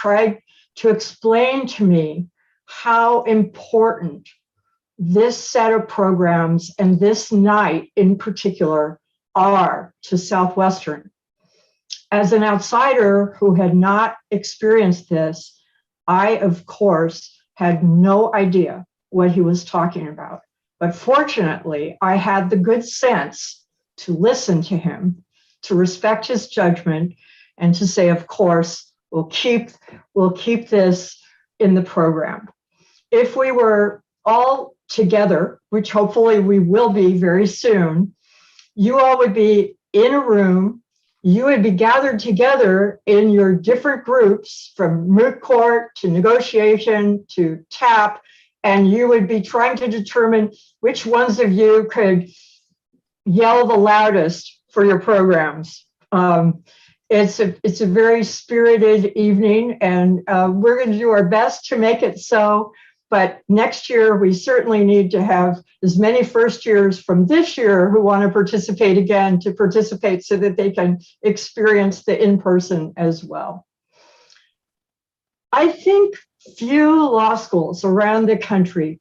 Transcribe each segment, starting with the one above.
tried to explain to me how important this set of programs and this night in particular are to Southwestern. As an outsider who had not experienced this, I, of course, had no idea what he was talking about. But fortunately, I had the good sense to listen to him, to respect his judgment, and to say, of course, we'll keep this in the program. If we were all together, which hopefully we will be very soon, you all would be in a room. You would be gathered together in your different groups, from moot court to negotiation to TAP, and you would be trying to determine which ones of you could yell the loudest for your programs. It's a very spirited evening, and we're going to do our best to make it so. But next year, we certainly need to have as many first years from this year who want to participate again to participate so that they can experience the in-person as well. I think few law schools around the country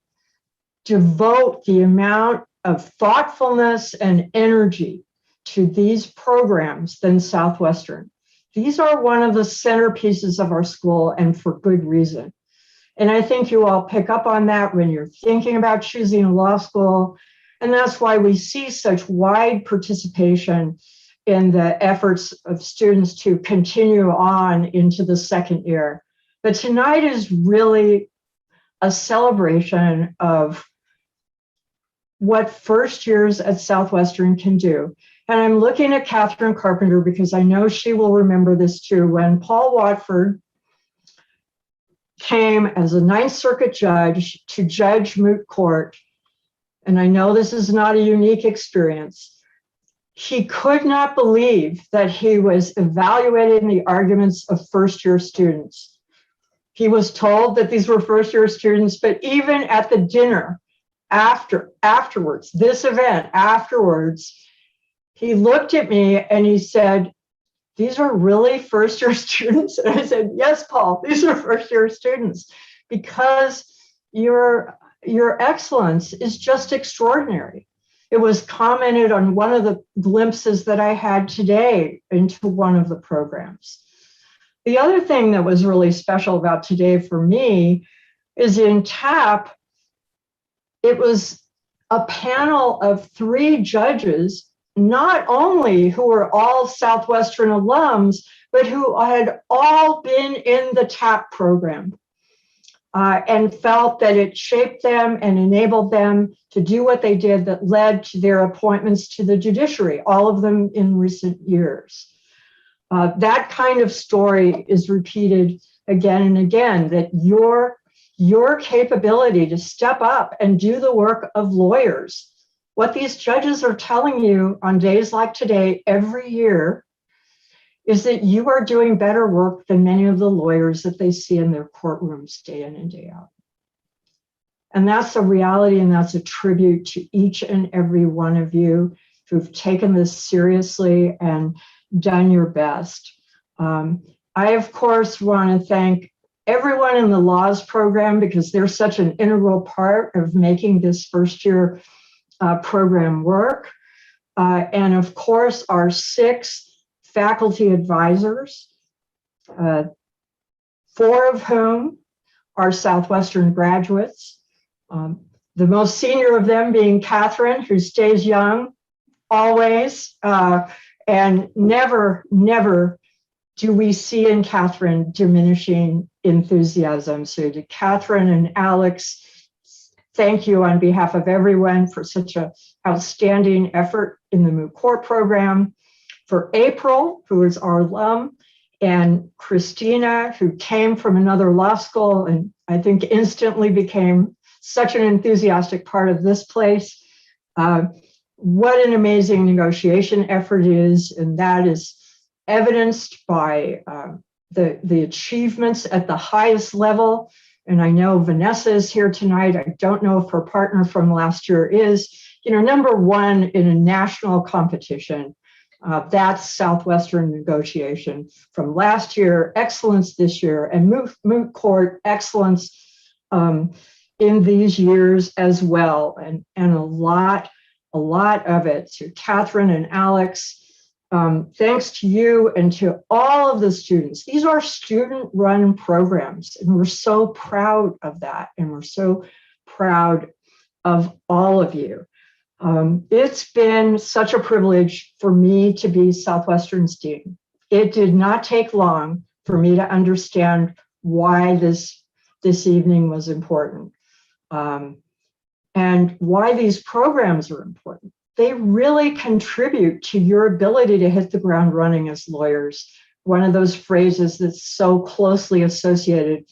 devote the amount of thoughtfulness and energy to these programs than Southwestern. These are one of the centerpieces of our school, and for good reason. And I think you all pick up on that when you're thinking about choosing a law school. And that's why we see such wide participation in the efforts of students to continue on into the second year. But tonight is really a celebration of what first years at Southwestern can do. And I'm looking at Catherine Carpenter because I know she will remember this too. When Paul Watford came as a Ninth Circuit judge to judge moot court, and I know this is not a unique experience, he could not believe that he was evaluating the arguments of first-year students. He was told that these were first-year students, but even at the dinner afterwards, this event afterwards, he looked at me and he said, "These are really first-year students?" And I said, "Yes, Paul, these are first-year students, because your excellence is just extraordinary." It was commented on one of the glimpses that I had today into one of the programs. The other thing that was really special about today for me is in TAP, it was a panel of 3 judges, not only who were all Southwestern alums, but who had all been in the TAP program and felt that it shaped them and enabled them to do what they did that led to their appointments to the judiciary, all of them in recent years. That kind of story is repeated again and again, that your capability to step up and do the work of lawyers, what these judges are telling you on days like today every year, is that you are doing better work than many of the lawyers that they see in their courtrooms day in and day out. And that's a reality, and that's a tribute to each and every one of you who've taken this seriously and done your best. I, of course, want to thank everyone in the laws program, because they're such an integral part of making this first year program work. And of course, our 6 faculty advisors, 4 of whom are Southwestern graduates. The most senior of them being Catherine, who stays young always, and never do we see in Catherine diminishing enthusiasm. So to Catherine and Alex, thank you on behalf of everyone for such an outstanding effort in the moot court program. For April, who is our alum, and Christina, who came from another law school and I think instantly became such an enthusiastic part of this place. What an amazing negotiation effort is, and that is evidenced by the achievements at the highest level. And I know Vanessa is here tonight. I don't know if her partner from last year is, #1 in a national competition. That's Southwestern negotiation from last year, excellence this year, and moot court excellence in these years as well. And a lot of it. To Catherine and Alex, thanks to you and to all of the students. These are student-run programs, and we're so proud of that, and we're so proud of all of you. It's been such a privilege for me to be Southwestern's dean. It did not take long for me to understand why this evening was important, and why these programs are important. They really contribute to your ability to hit the ground running as lawyers. One of those phrases that's so closely associated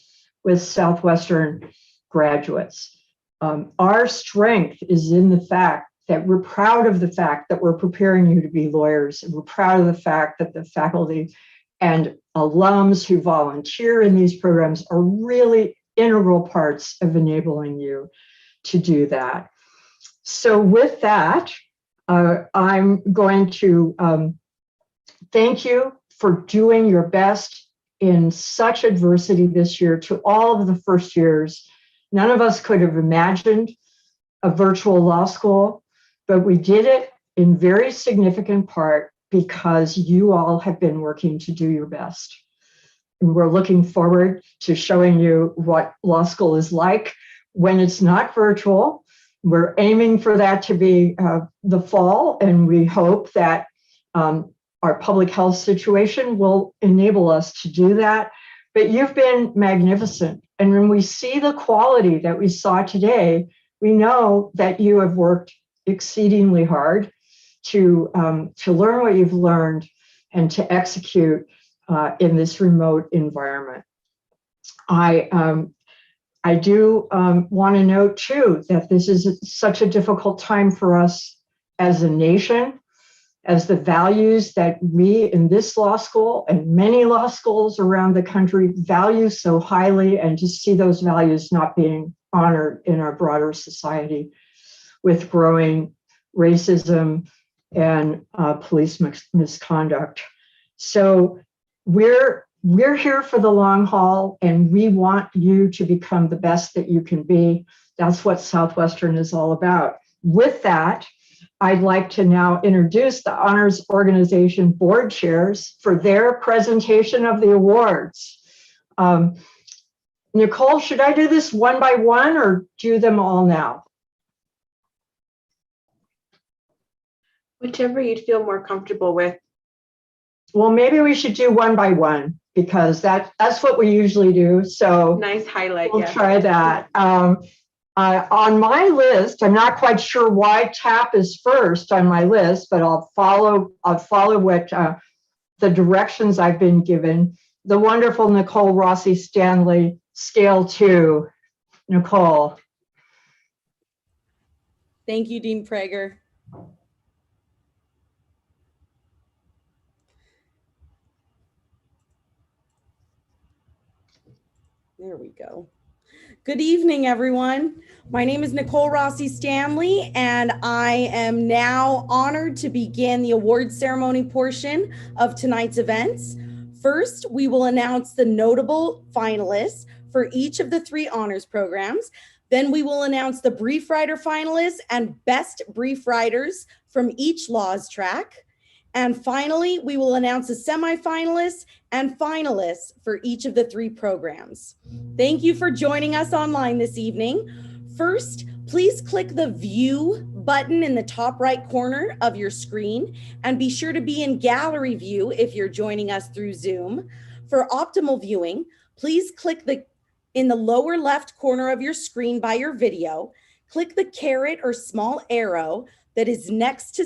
with Southwestern graduates. Our strength is in the fact that we're proud of the fact that we're preparing you to be lawyers, and we're proud of the fact that the faculty and alums who volunteer in these programs are really integral parts of enabling you to do that. So with that, I'm going to thank you for doing your best in such adversity this year. To all of the first years, none of us could have imagined a virtual law school, but we did it in very significant part because you all have been working to do your best. And we're looking forward to showing you what law school is like when it's not virtual. We're aiming for that to be the fall, and we hope that our public health situation will enable us to do that. But you've been magnificent. And when we see the quality that we saw today, we know that you have worked exceedingly hard to learn what you've learned and to execute in this remote environment. I do want to note too that this is such a difficult time for us as a nation, as the values that we in this law school and many law schools around the country value so highly, and to see those values not being honored in our broader society with growing racism and police misconduct. So we're here for the long haul, and we want you to become the best that you can be. That's what Southwestern is all about. With that, I'd like to now introduce the Honors Organization board chairs for their presentation of the awards. Nicole, should I do this one by one or do them all now? Whichever you'd feel more comfortable with. Well, maybe we should do one by one, because that's what we usually do. So nice highlight. We'll try that. On my list, I'm not quite sure why TAP is first on my list, but I'll follow what the directions I've been given. The wonderful Nicole Rossi Stanley, Scale 2. Nicole. Thank you, Dean Prager. There we go. Good evening, everyone. My name is Nicole Rossi Stanley, and I am now honored to begin the award ceremony portion of tonight's events. First, we will announce the notable finalists for each of the 3 honors programs. Then we will announce the brief writer finalists and best brief writers from each laws track. And finally, we will announce the semifinalists and finalists for each of the 3 programs. Thank you for joining us online this evening. First, please click the view button in the top right corner of your screen, and be sure to be in gallery view if you're joining us through Zoom. For optimal viewing, please click in the lower left corner of your screen by your video, click the caret or small arrow that is next to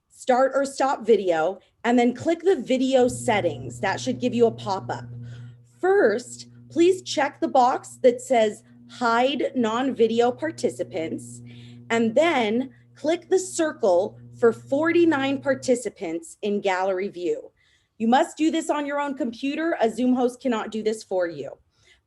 start or stop video, and then click the video settings. That should give you a pop-up. First, please check the box that says hide non-video participants, and then click the circle for 49 participants in gallery view. You must do this on your own computer. A Zoom host cannot do this for you.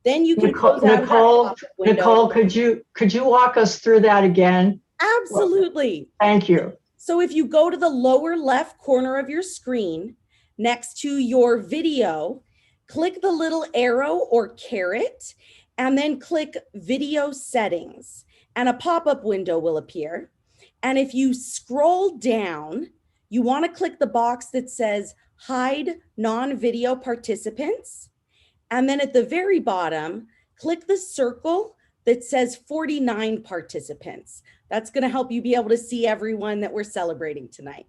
Then you can close out of that pop-up window. Nicole, could you walk us through that again? Absolutely. Thank you. So if you go to the lower left corner of your screen, next to your video, click the little arrow or caret, and then click Video Settings, and a pop-up window will appear. And if you scroll down, you want to click the box that says Hide Non-Video Participants. And then at the very bottom, click the circle that says 49 participants. That's going to help you be able to see everyone that we're celebrating tonight.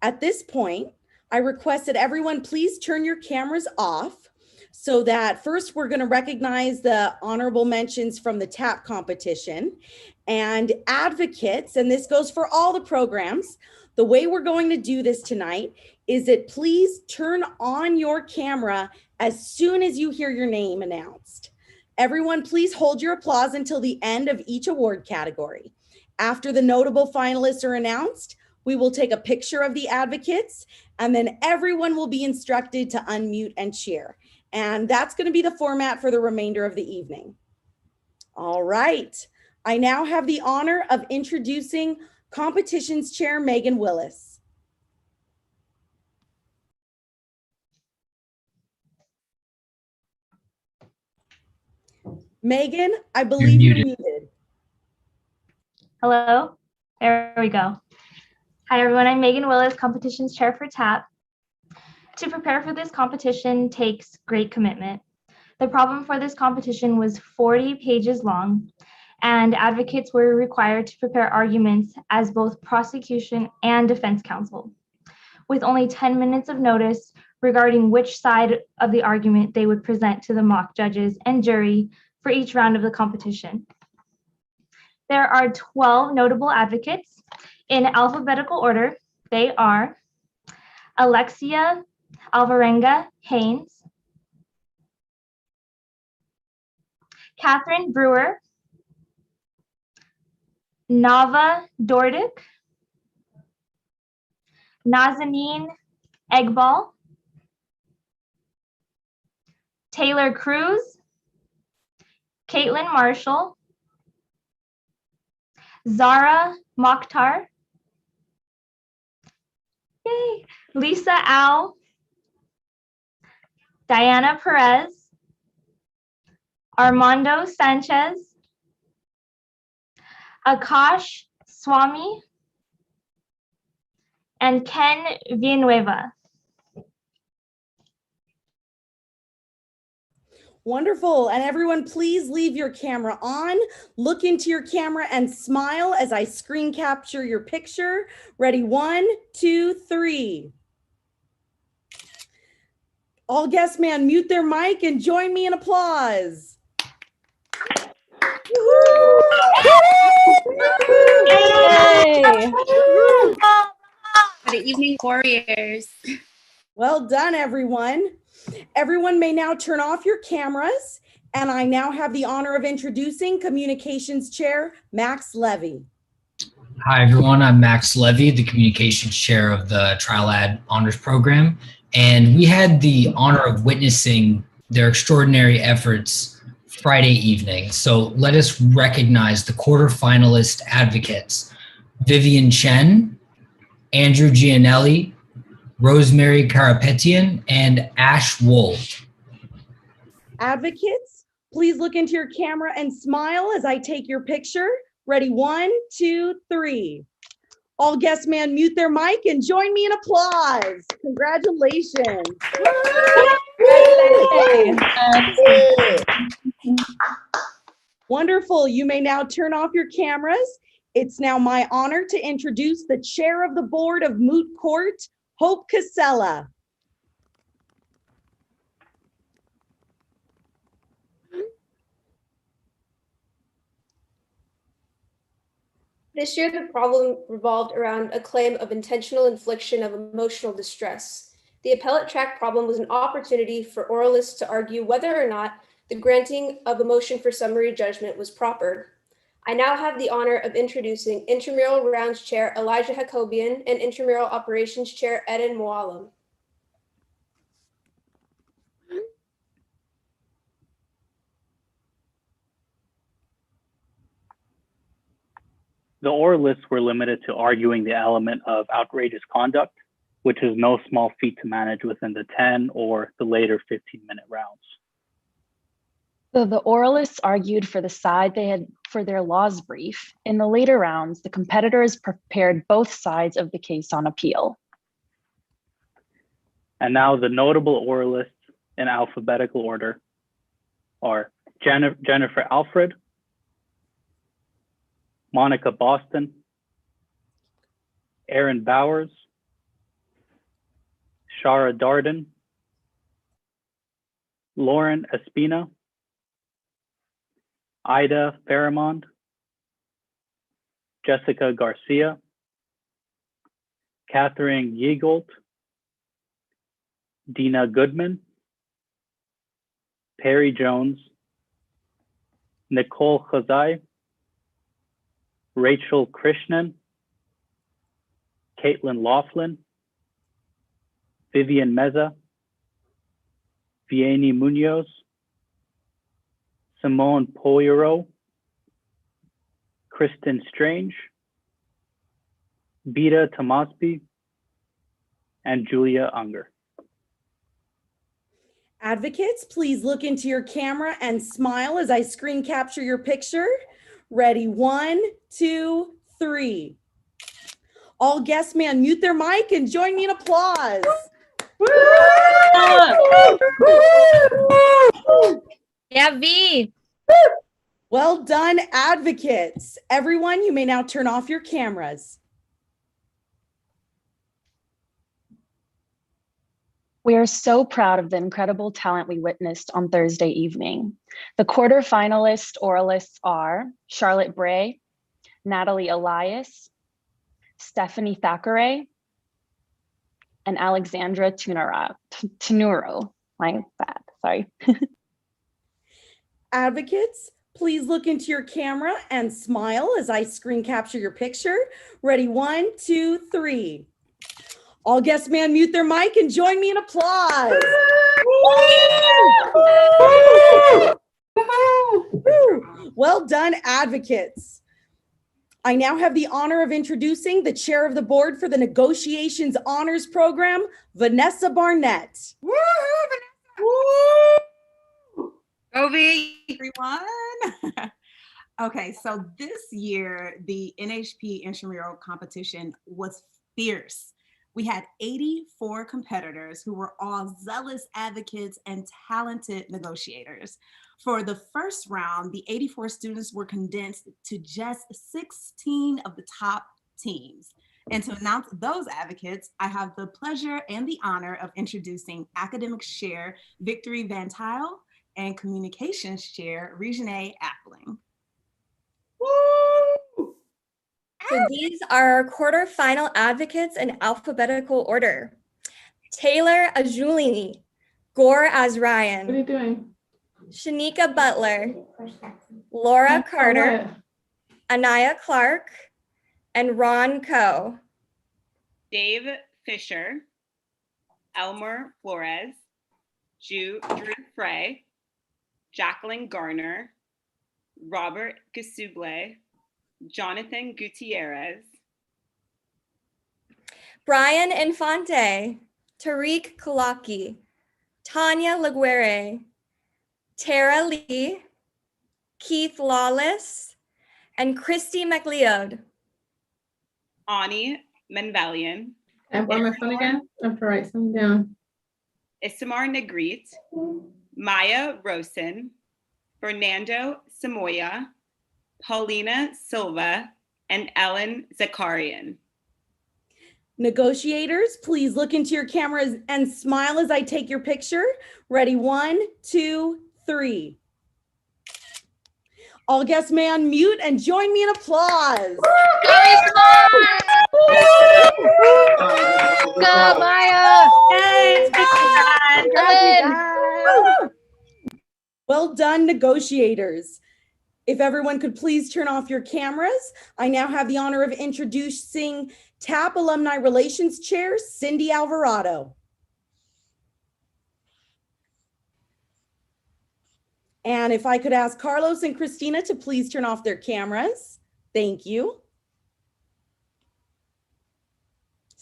At this point, I request that everyone please turn your cameras off so that first we're going to recognize the honorable mentions from the TAP competition and advocates, and this goes for all the programs. The way we're going to do this tonight is that please turn on your camera as soon as you hear your name announced. Everyone, please hold your applause until the end of each award category. After the notable finalists are announced, we will take a picture of the advocates, and then everyone will be instructed to unmute and cheer. And that's going to be the format for the remainder of the evening. All right. I now have the honor of introducing Competitions Chair Megan Willis. Megan, I believe you're muted. Hello, there we go. Hi everyone, I'm Megan Willis, Competitions Chair for TAP. To prepare for this competition takes great commitment. The problem for this competition was 40 pages long, and advocates were required to prepare arguments as both prosecution and defense counsel, with only 10 minutes of notice regarding which side of the argument they would present to the mock judges and jury for each round of the competition. There are 12 notable advocates in alphabetical order. They are Alexia Alvarenga Haynes, Catherine Brewer, Nava Dordick, Nazanin Egbal, Taylor Cruz, Caitlin Marshall, Zara Mokhtar, yay, Lisa Au, Diana Perez, Armando Sanchez, Akash Swami, and Ken Villanueva. Wonderful. And everyone, please leave your camera on. Look into your camera and smile as I screen capture your picture. Ready? 1, 2, 3. All guests may unmute their mic and join me in applause. Yay! Good evening, warriors. Well done, everyone. Everyone may now turn off your cameras, and I now have the honor of introducing Communications Chair Max Levy. Hi, everyone. I'm Max Levy, the Communications Chair of the Trial Ad Honors Program, and we had the honor of witnessing their extraordinary efforts Friday evening. So let us recognize the quarterfinalist advocates, Vivian Chen, Andrew Gianelli, Rosemary Karapetian, and Ash Wool. Advocates, please look into your camera and smile as I take your picture. Ready? 1, 2, 3. All guests may unmute their mic and join me in applause. Congratulations. Wonderful. You may now turn off your cameras. It's now my honor to introduce the chair of the board of Moot Court, Hope Casella. This year, the problem revolved around a claim of intentional infliction of emotional distress. The appellate track problem was an opportunity for oralists to argue whether or not the granting of a motion for summary judgment was proper. I now have the honor of introducing Intramural Rounds Chair Elijah Jacobian and Intramural Operations Chair Eden Moalam. The oralists were limited to arguing the element of outrageous conduct, which is no small feat to manage within the 10 or the later 15-minute rounds. So the oralists argued for the side they had for their laws brief. In the later rounds, the competitors prepared both sides of the case on appeal. And now the notable oralists in alphabetical order are Jennifer Alfred, Monica Boston, Aaron Bowers, Shara Darden, Lauren Espina, Ida Faramond, Jessica Garcia, Catherine Yeagolt, Dina Goodman, Perry Jones, Nicole Khazai, Rachel Krishnan, Caitlin Laughlin, Vivian Meza, Vianney Munoz, Simone Poirier, Kristen Strange, Beta Tomasby, and Julia Unger. Advocates, please look into your camera and smile as I screen capture your picture. Ready, 1, 2, 3. All guests may unmute their mic and join me in applause. Yeah, V. Well done, advocates. Everyone, you may now turn off your cameras. We are so proud of the incredible talent we witnessed on Thursday evening. The quarterfinalist oralists are Charlotte Bray, Natalie Elias, Stephanie Thackeray, and Alexandra Tunuro. My bad, sorry. Advocates, please look into your camera and smile as I screen capture your picture. Ready, 1, 2, 3. All guests may unmute their mic and join me in applause. Well done, advocates. I now have the honor of introducing the chair of the board for the Negotiations Honors Program, Vanessa Barnett. Everyone. Okay, so this year, the NHP Intramural competition was fierce. We had 84 competitors who were all zealous advocates and talented negotiators. For the first round, the 84 students were condensed to just 16 of the top teams. And to announce those advocates, I have the pleasure and the honor of introducing Academics Chair Victory Van Tile and Communications Chair Regine Appling. So these are our quarterfinal advocates in alphabetical order. Taylor Ajulini, Gore Azryan. What are you doing? Shanika Butler, Laura Carter, Anaya Clark, and Ron Coe. Dave Fisher, Elmer Flores, Drew Frey, Jacqueline Garner, Robert Gasuble, Jonathan Gutierrez, Brian Infante, Tariq Kalaki, Tanya Laguerre, Tara Lee, Keith Lawless, and Christy McLeod. Ani Menvalian, And where am I from again? I have to write something down. Isamar Negrit, Maya Rosen, Fernando Samoya, Paulina Silva, and Ellen Zakarian. Negotiators, please look into your cameras and smile as I take your picture. Ready, 1, 2, 3. All guests may unmute and join me in applause. Go, Maya! Well done, negotiators. If everyone could please turn off your cameras, I now have the honor of introducing TAP Alumni Relations Chair, Cindy Alvarado. And if I could ask Carlos and Christina to please turn off their cameras. Thank you.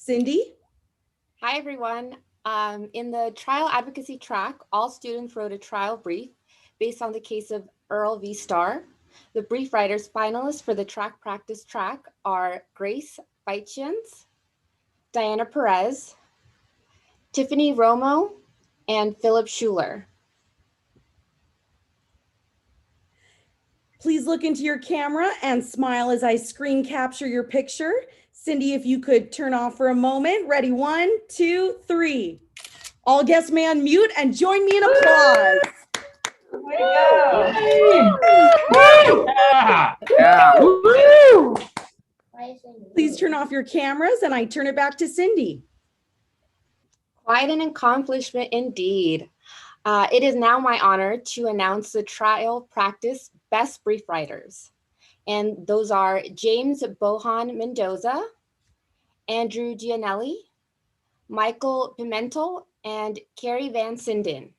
Cindy? Hi, everyone. In the trial advocacy track, all students wrote a trial brief based on the case of Earl v. Starr. The brief writers finalists for the track practice track are Grace Feitjens, Diana Perez, Tiffany Romo, and Philip Schuler. Please look into your camera and smile as I screen capture your picture. Cindy, if you could turn off for a moment. Ready, 1, 2, 3. All guests may unmute and join me in applause. Way to go. Please turn off your cameras and I turn it back to Cindy. Quite an accomplishment indeed. It is now my honor to announce the trial practice best brief writers. And those are James Bohan Mendoza, Andrew Gianelli, Michael Pimentel, and Carrie Van Sinden.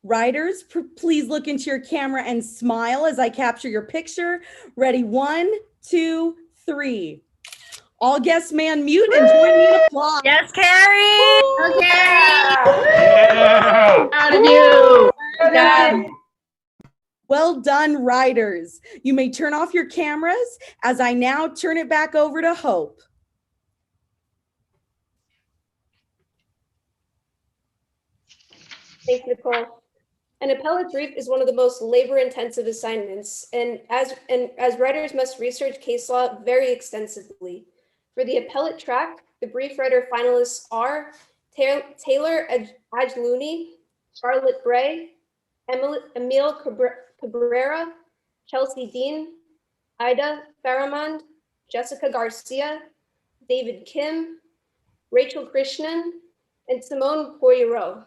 Writers, please look into your camera and smile as I capture your picture. Ready, 1, 2, 3. All guests may unmute and join me in applause. Yes, Carrie. Out of you. Well done, writers. You may turn off your cameras as I now turn it back over to Hope. Thanks, Nicole. An appellate brief is one of the most labor-intensive assignments, and as writers must research case law very extensively. For the appellate track, the brief writer finalists are Taylor Ajluni, Charlotte Bray, Emile Cabrera, Chelsea Dean, Ida Faramand, Jessica Garcia, David Kim, Rachel Krishnan, and Simone Poirot.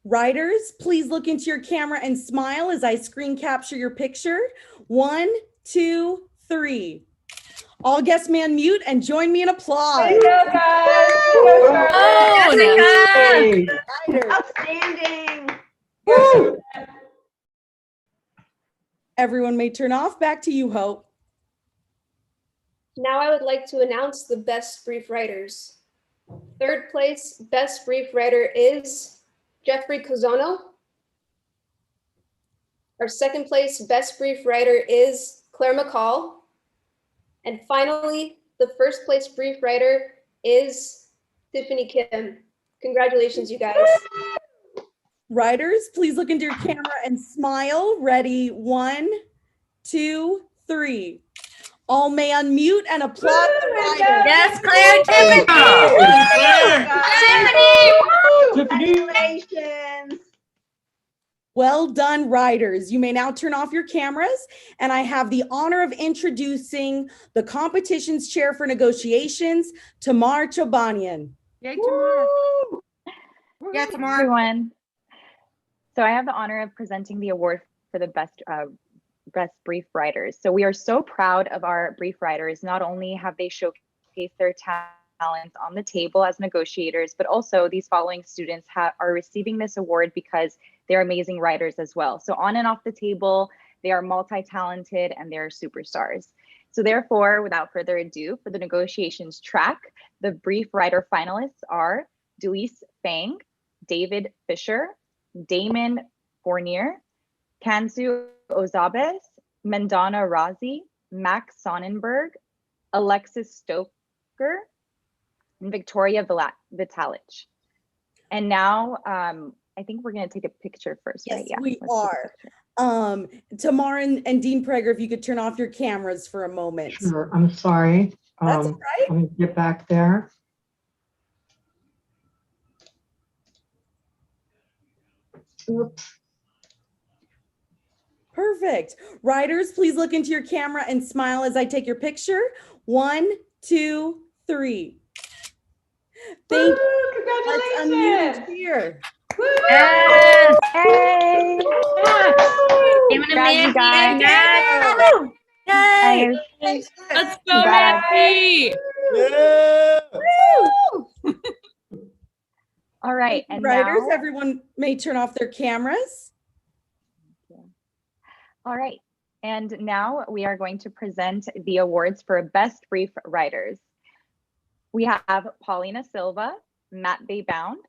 Writers, please look into your camera and smile as I screen capture your picture. 1, 2, 3. All guests may unmute and join me in applause. Outstanding. Everyone may turn off. Back to you, Hope. Now I would like to announce the best brief writers. Third place best brief writer is Jeffrey Cozono. Our second place best brief writer is Claire McCall. And finally, the first place brief writer is Tiffany Kim. Congratulations, you guys. Writers, please look into your camera and smile. Ready, 1, 2, 3. All may unmute and applaud the writers. Yes, Claire, Tiffany. Congratulations. Well done, writers. You may now turn off your cameras, and I have the honor of introducing the competition's chair for negotiations, Tamar Chobanian. Yay, Tamar. Yeah, Tamar. Everyone. So I have the honor of presenting the award for the best brief writers. So we are so proud of our brief writers. Not only have they showcased their talents on the table as negotiators, but also these following students are receiving this award because they're amazing writers as well. So on and off the table, they are multi-talented and they're superstars. So therefore, without further ado, for the negotiations track, the brief writer finalists are Delise Fang, David Fisher, Damon Fournier, Kanzu Ozabes, Mendana Razi, Max Sonnenberg, Alexis Stoker, and Victoria Vitalich. And now I think we're going to take a picture first, Yes, right? Yeah, we let's take a are. picture. Tamar and Dean Prager, if you could turn off your cameras for a moment. Sure, I'm sorry. That's all right. Let me get back there. Oops. Perfect. Writers, please look into your camera and smile as I take your picture. 1, 2, 3. Thank you. Let's unmute here. Yes. Hey! Give it a Congrats, man. guys. Yay. Guys, Let's go, Congrats. Nancy. All right, and Writers, now, everyone may turn off their cameras. all right, and now we are going to present the awards for Best Brief Writers. We have Paulina Silva, Matt Baybound,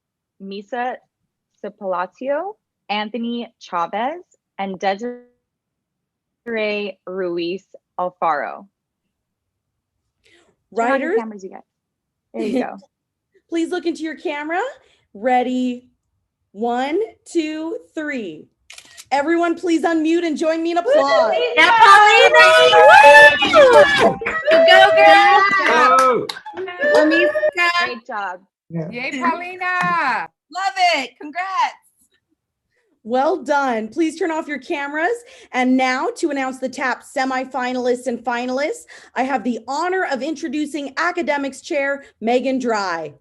Misa Cipolatio, Anthony Chavez, and Desiree Ruiz Alfaro. Turn on your Writers, cameras, you guys. There you go. please look into your camera. Ready? 1, 2, 3. Everyone, please unmute and join me in applause. Yeah, Paulina! Go, girl! Great job. Yay, Paulina! Love it. Congrats. Well done. Please turn off your cameras. And now to announce the TAP semifinalists and finalists, I have the honor of introducing Academics Chair Megan Dry.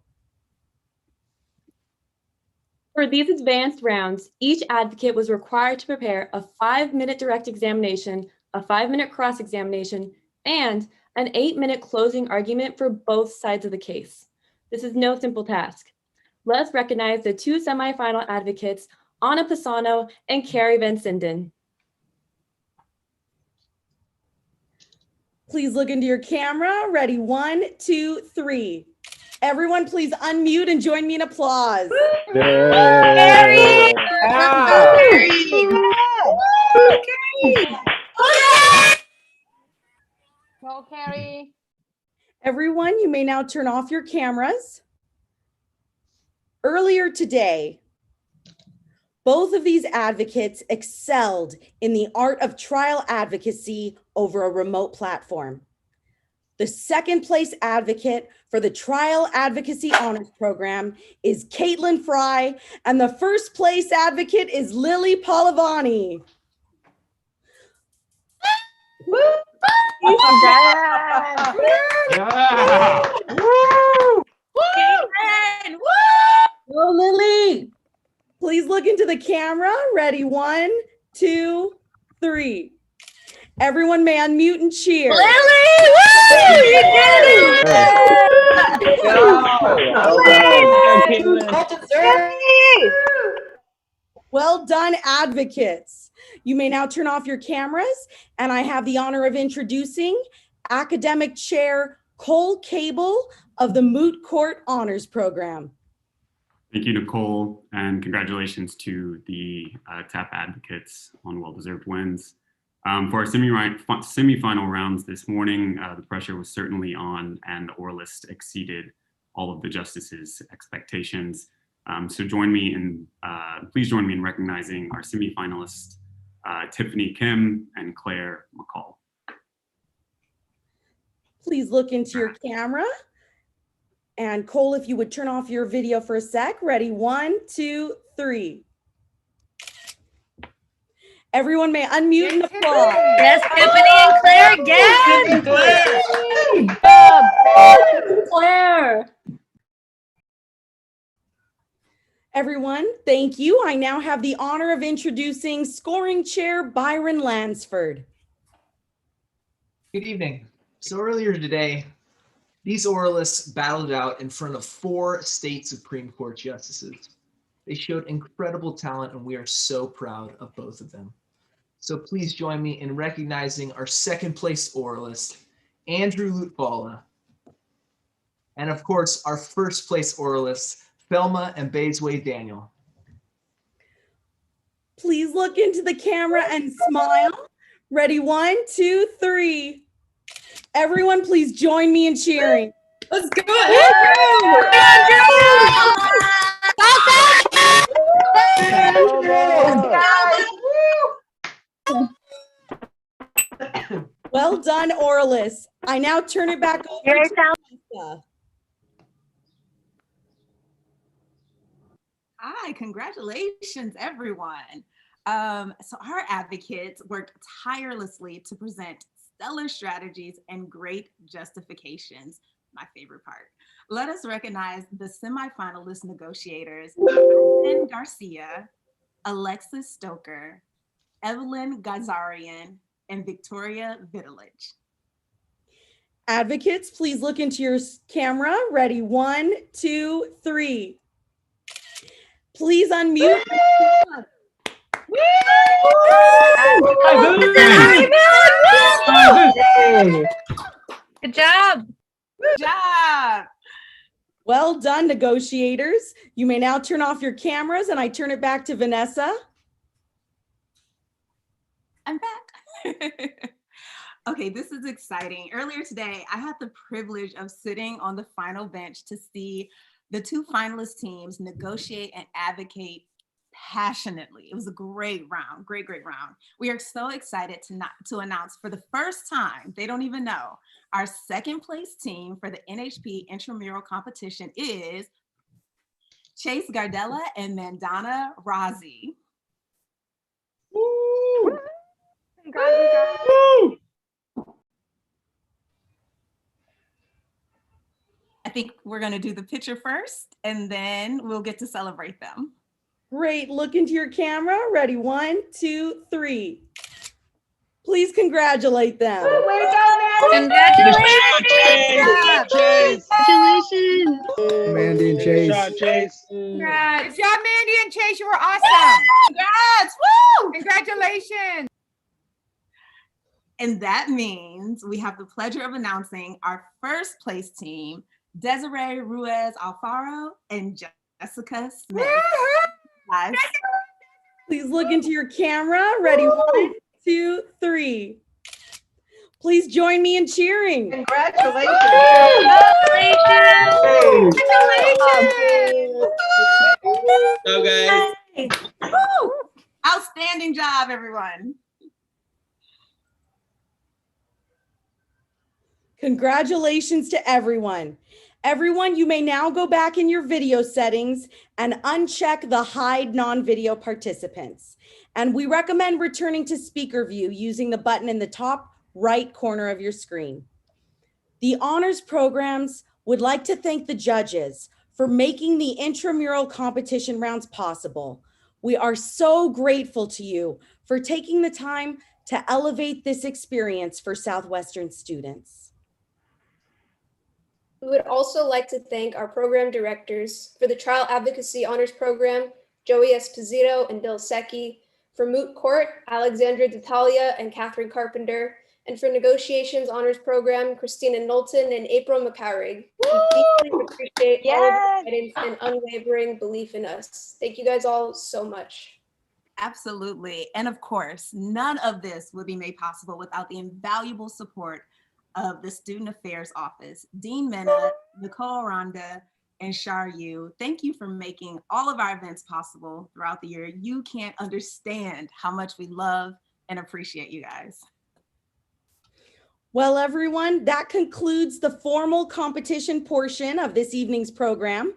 For these advanced rounds, each advocate was required to prepare a 5-minute direct examination, a 5-minute cross-examination, and an 8-minute closing argument for both sides of the case. This is no simple task. Let's recognize the 2 semifinal advocates, Anna Pisano and Carrie Van Sinden. Please look into your camera. Ready? 1, 2, 3. Everyone, please unmute and join me in applause. Carrie! Go, Carrie. Everyone, you may now turn off your cameras. Earlier today, both of these advocates excelled in the art of trial advocacy over a remote platform. The second place advocate for the Trial Advocacy Honors Program is Caitlin Fry, and the first place advocate is Lily Palavani. Go, Lily. Please look into the camera. Ready? 1, 2, 3. Everyone may unmute and cheer. Lily! Woo! You did it! Well done, advocates. You may now turn off your cameras, and I have the honor of introducing Academic Chair Cole Cable of the Moot Court Honors Program. Thank you, Nicole, and congratulations to the TAP advocates on well-deserved wins. For our semifinal rounds this morning, the pressure was certainly on, and the oralists exceeded all of the justices' expectations. So please join me in recognizing our semifinalists, Tiffany Kim and Claire McCall. Please look into your camera. And Cole, if you would turn off your video for a sec. Ready? 1, 2, 3. Everyone may unmute and applaud. Yes, Tiffany and Claire again. Claire. Everyone, thank you. I now have the honor of introducing scoring chair Byron Lansford. Good evening. So earlier today, these oralists battled out in front of 4 state Supreme Court justices. They showed incredible talent, and we are so proud of both of them. So please join me in recognizing our second place oralist, Andrew Lutfalla. And of course, our first place oralists, Thelma and Baysway Daniel. Please look into the camera and smile. Ready? 1, 2, 3. Everyone, please join me in cheering. Let's go. Well done, oralists. I now turn it back over to Lisa. Hi, congratulations, everyone. So our advocates worked tirelessly to present stellar strategies and great justifications, my favorite part. Let us recognize the semifinalist negotiators, Kristen Garcia, Alexis Stoker, Evelyn Gazarian, and Victoria Vitalich. Advocates, please look into your camera. Ready? 1, 2, 3. Please unmute. Good job. Good job. Well done, negotiators. You may now turn off your cameras and I turn it back to Vanessa. I'm back. Okay, this is exciting. Earlier today, I had the privilege of sitting on the final bench to see the two finalist teams negotiate and advocate passionately. It was a great round, great round. We are so excited to announce for the first time, they don't even know, our second place team for the NHP Intramural competition is Chase Gardella and Mandana Razi. Woo! Congrats, you guys. I think we're going to do the picture first, and then we'll get to celebrate them. Great. Look into your camera. Ready? 1, 2, 3. Please congratulate them. Way to go, Mandy! Congratulations! Congratulations! Mandy and Chase. Good job, Mandy and Chase. You were awesome. Congrats! Woo! Congratulations. And that means we have the pleasure of announcing our first place team, Desiree Ruiz Alfaro and Jessica Smith. Guys. Please look into your camera. Ready? 1, 2, 3. Please join me in cheering. Congratulations. Congratulations! Go, guys. Woo! Outstanding job, everyone. Congratulations to everyone. Everyone, you may now go back in your video settings and uncheck the hide non-video participants. And we recommend returning to speaker view using the button in the top right corner of your screen. The honors programs would like to thank the judges for making the intramural competition rounds possible. We are so grateful to you for taking the time to elevate this experience for Southwestern students. We would also like to thank our program directors for the Trial Advocacy Honors Program, Joey Esposito and Bill Secchi, for Moot Court, Alexandra D'Italia and Catherine Carpenter, and for Negotiations Honors Program, Christina Knowlton and April McCarrig. We deeply appreciate all of your guidance and unwavering belief in us. Thank you guys all so much. Absolutely. And of course, none of this would be made possible without the invaluable support of the Student Affairs Office, Dean Mena, Nicole Aranda, and Shar Yu. Thank you for making all of our events possible throughout the year. You can't understand how much we love and appreciate you guys. Well, everyone, that concludes the formal competition portion of this evening's program.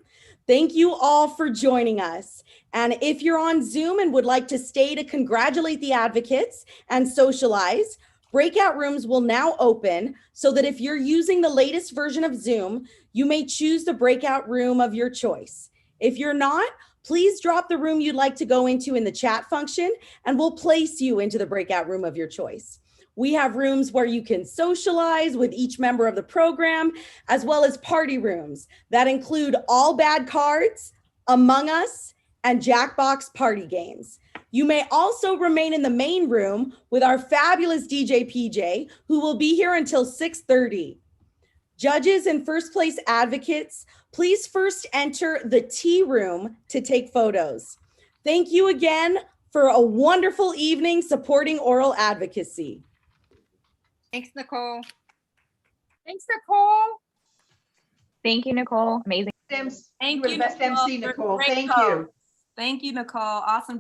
Thank you all for joining us. And if you're on Zoom and would like to stay to congratulate the advocates and socialize, breakout rooms will now open so that if you're using the latest version of Zoom, you may choose the breakout room of your choice. If you're not, please drop the room you'd like to go into in the chat function and we'll place you into the breakout room of your choice. We have rooms where you can socialize with each member of the program, as well as party rooms that include All Bad Cards, Among Us, and Jackbox party games. You may also remain in the main room with our fabulous DJ PJ, who will be here until 6:30. Judges and first place advocates, please first enter the tea room to take photos. Thank you again for a wonderful evening supporting oral advocacy. Thanks, Nicole. Thanks, Nicole. Thank you, Nicole. Amazing. Thank You're you, the best Nicole, MC, for Nicole. great Thank host. you. Thank you, Nicole. Awesome